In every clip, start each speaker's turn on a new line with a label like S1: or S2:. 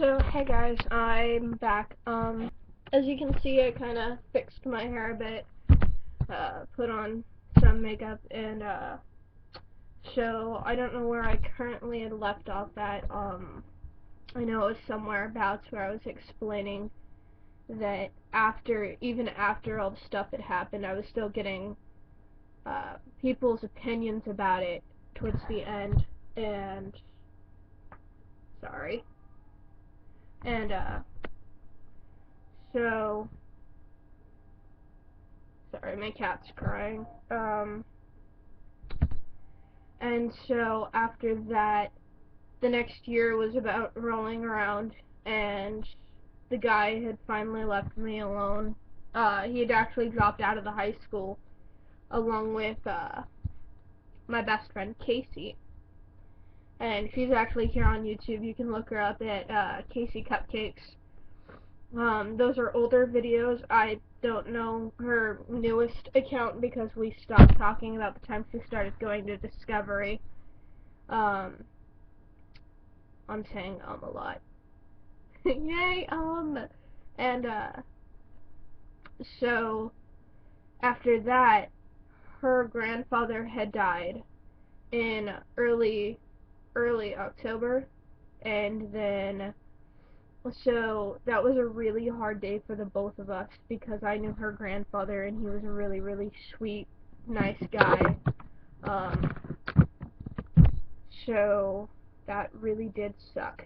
S1: So, hey guys, I'm back. As you can see, I kind of fixed my hair a bit, put on some makeup, and, so I don't know where I currently had left off at. I know it was somewhere about where I was explaining that even after all the stuff had happened, I was still getting, people's opinions about it towards the end, and, sorry, and, so, sorry, my cat's crying. And so after that, the next year was about rolling around, and the guy had finally left me alone. He had actually dropped out of the high school, along with my best friend Casey. And she's actually here on YouTube. You can look her up at Casey Cupcakes. Those are older videos. I don't know her newest account because we stopped talking about the time she started going to Discovery. I'm saying a lot. Yay, and so after that, her grandfather had died in early October, and then so that was a really hard day for the both of us because I knew her grandfather and he was a really, really sweet, nice guy. Um, so that really did suck.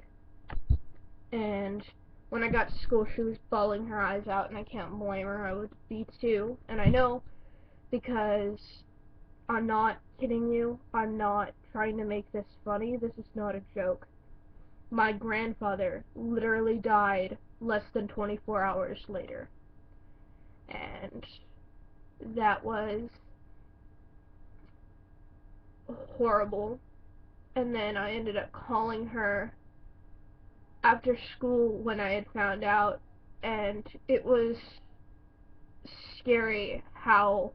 S1: And when I got to school, she was bawling her eyes out, and I can't blame her. I would be too. And I know because I'm not kidding you. I'm not trying to make this funny. This is not a joke. My grandfather literally died less than 24 hours later. And that was horrible. And then I ended up calling her after school when I had found out, and it was scary how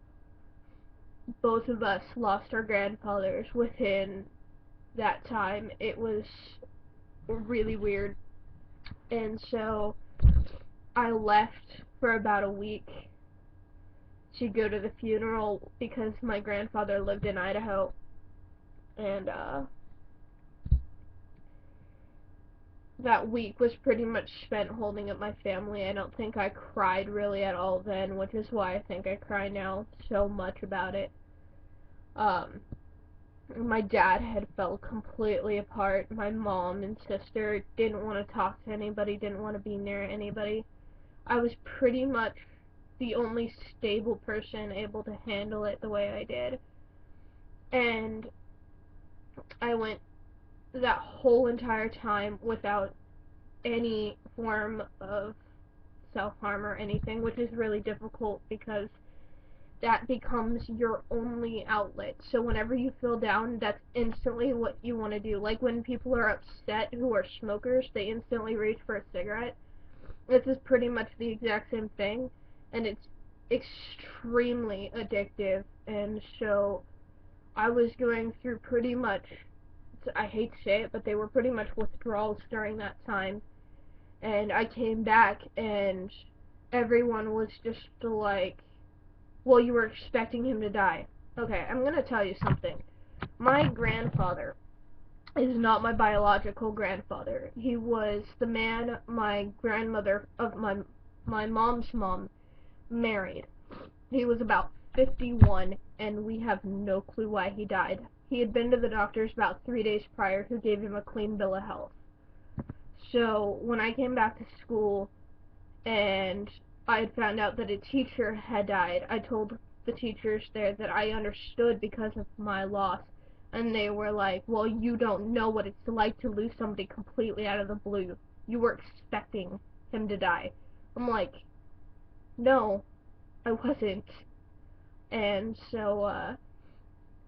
S1: both of us lost our grandfathers within that time. It was really weird. And so I left for about a week to go to the funeral because my grandfather lived in Idaho. And that week was pretty much spent holding up my family. I don't think I cried really at all then, which is why I think I cry now so much about it. My dad had fell completely apart. My mom and sister didn't want to talk to anybody, didn't want to be near anybody. I was pretty much the only stable person able to handle it the way I did. And I went that whole entire time without any form of self-harm or anything, which is really difficult because that becomes your only outlet. So whenever you feel down, that's instantly what you want to do. Like when people are upset who are smokers, they instantly reach for a cigarette. This is pretty much the exact same thing, and it's extremely addictive. And so I was going through pretty much, I hate to say it, but they were pretty much withdrawals during that time. And I came back and everyone was just like, well, you were expecting him to die. Okay, I'm gonna tell you something. My grandfather is not my biological grandfather. He was the man my grandmother of my mom's mom married. He was about 51, and we have no clue why he died. He had been to the doctors about 3 days prior, who gave him a clean bill of health. So when I came back to school and I had found out that a teacher had died, I told the teachers there that I understood because of my loss, and they were like, well, you don't know what it's like to lose somebody completely out of the blue. You were expecting him to die. I'm like, no, I wasn't. And so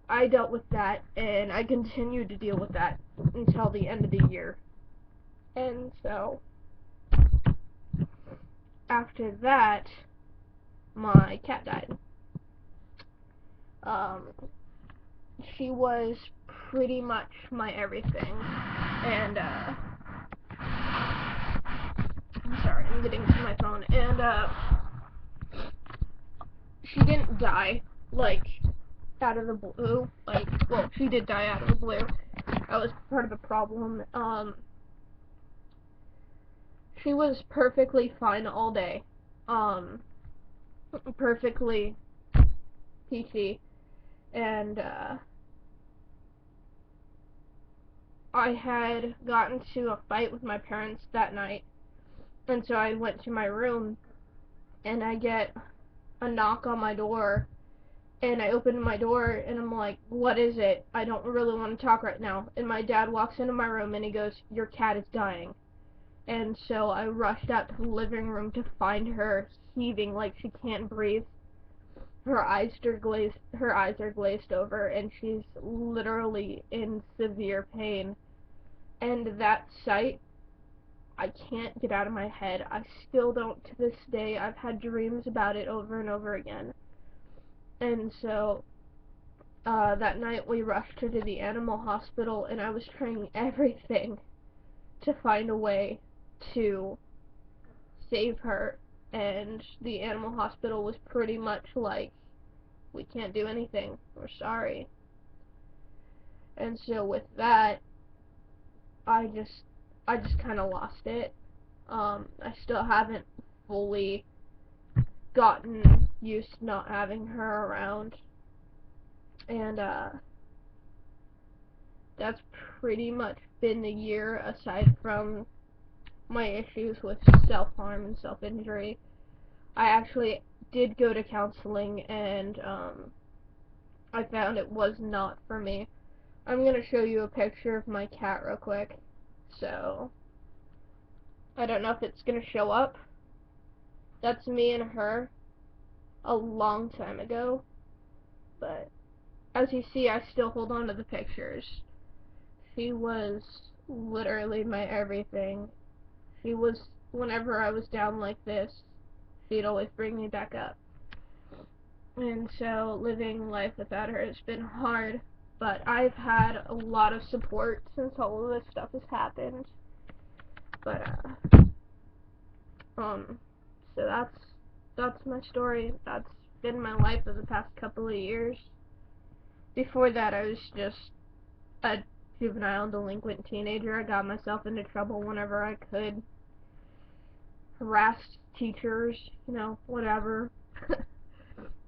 S1: I dealt with that, and I continued to deal with that until the end of the year. And so after that, my cat died. She was pretty much my everything, and getting the dings to my phone, and she didn't die, like, out of the blue. Like, well, she did die out of the blue. That was part of the problem. She was perfectly fine all day. Perfectly peachy. And, I had gotten to a fight with my parents that night. And so I went to my room, and I get a knock on my door. And I open my door, and I'm like, what is it? I don't really want to talk right now. And my dad walks into my room, and he goes, your cat is dying. And so I rushed out to the living room to find her heaving like she can't breathe. Her eyes are glazed over, and she's literally in severe pain. And that sight, I can't get out of my head. I still don't to this day. I've had dreams about it over and over again. And so, that night we rushed her to the animal hospital, and I was trying everything to find a way to save her. And the animal hospital was pretty much like, we can't do anything. We're sorry. And so with that, I just kind of lost it. I still haven't fully gotten used to not having her around. And, that's pretty much been the year, aside from my issues with self-harm and self-injury. I actually did go to counseling, and, I found it was not for me. I'm gonna show you a picture of my cat real quick. So, I don't know if it's gonna show up. That's me and her a long time ago. But, as you see, I still hold on to the pictures. She was literally my everything. She was, whenever I was down like this, she'd always bring me back up. And so, living life without her has been hard. But I've had a lot of support since all of this stuff has happened. But, so that's my story. That's been my life for the past couple of years. Before that, I was just a juvenile delinquent teenager. I got myself into trouble whenever I could. Harassed teachers, you know, whatever.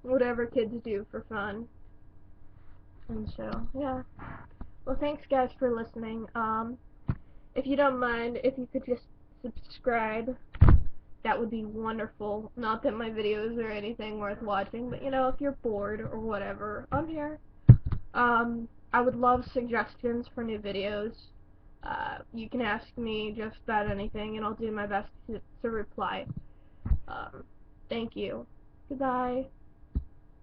S1: Whatever kids do for fun. And so, yeah. Well, thanks guys for listening. If you don't mind, if you could just subscribe, that would be wonderful. Not that my videos are anything worth watching, but you know, if you're bored or whatever, I'm here. I would love suggestions for new videos. You can ask me just about anything, and I'll do my best to reply. Thank you. Goodbye.